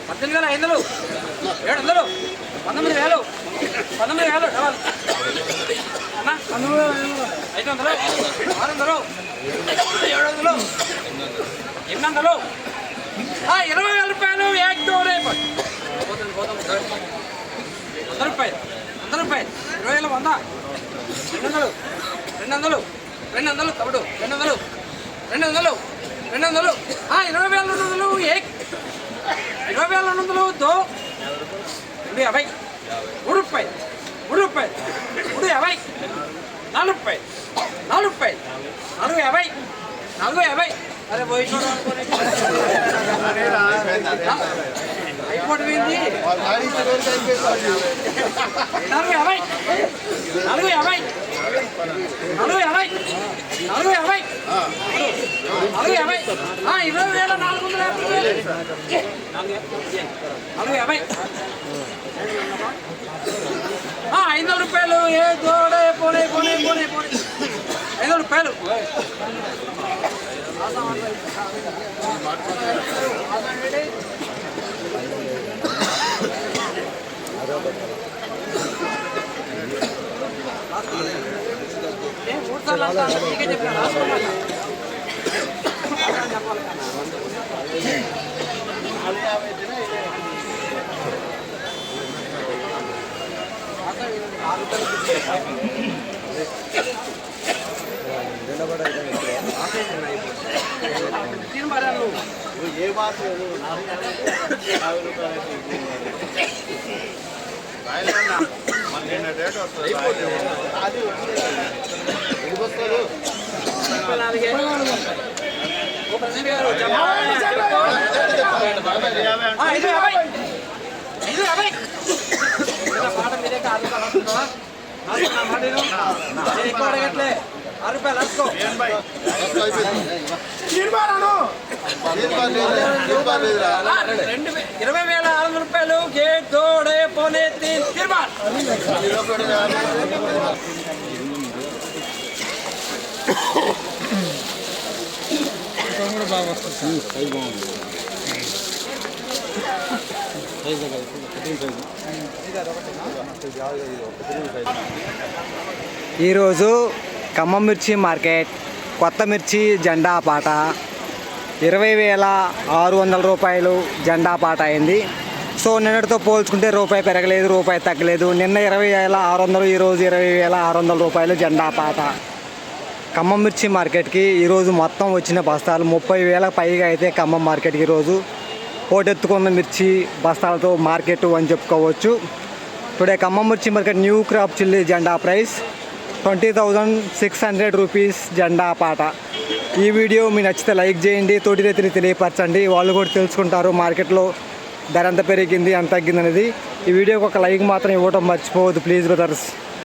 18,500 700 19,000 19,000 double అన్న 500 600 700 800 20,000 రూపాయలు ఏక్ తోడే పోతుంది 100 రూపాయలు 20,000 100 200 తమ్ముడు 200 20,000 ఏక్ 20,200 దో 50 3 రూపాయలు 50 4 రూపాయలు 450 అరే పోయి అయిపోయింది 500 రూపాయలు ఏ దోడే పోనే 500 రూపాయలు ఏ మాట డేట్ వస్తుంది అది వస్తుంది మాట మీరే ఎక్కువ అడగట్లే 6 రూపాయలు రాసుకో 20,600 రూపాయలు గేట్ దోడే పోనే 3 తీర్మాన్ బాగా వస్తుంది సైజ్ బాగుంది ఈరోజు ఖమ్మం మిర్చి మార్కెట్ కొత్త మిర్చి జెండా పాట 20,600 రూపాయలు జెండా పాట అయింది. సో నిన్నటితో పోల్చుకుంటే రూపాయి పెరగలేదు, రూపాయి తగ్గలేదు. నిన్న 20,600, ఈరోజు 20,600 రూపాయలు జెండా పాట. ఖమ్మం మిర్చి మార్కెట్కి ఈరోజు మొత్తం వచ్చిన బస్తాలు 30,000 పైగా అయితే ఖమ్మం మార్కెట్కి ఈరోజు పోటెత్తుకున్న మిర్చి బస్తాలతో మార్కెట్ అని చెప్పుకోవచ్చు. టుడే ఖమ్మం మిర్చి మార్కెట్ న్యూ క్రాప్ చిల్లీ జెండా ప్రైస్ 20,600 రూపీస్ జెండా పాట. ఈ వీడియో మీకు నచ్చితే లైక్ చేయండి, తోటి రైతుని తెలియపరచండి, వాళ్ళు కూడా తెలుసుకుంటారు మార్కెట్లో ధర ఎంత పెరిగింది ఎంత తగ్గింది అనేది. ఈ వీడియోకి ఒక లైక్ మాత్రం ఇవ్వడం మర్చిపోవద్దు ప్లీజ్ బ్రదర్స్.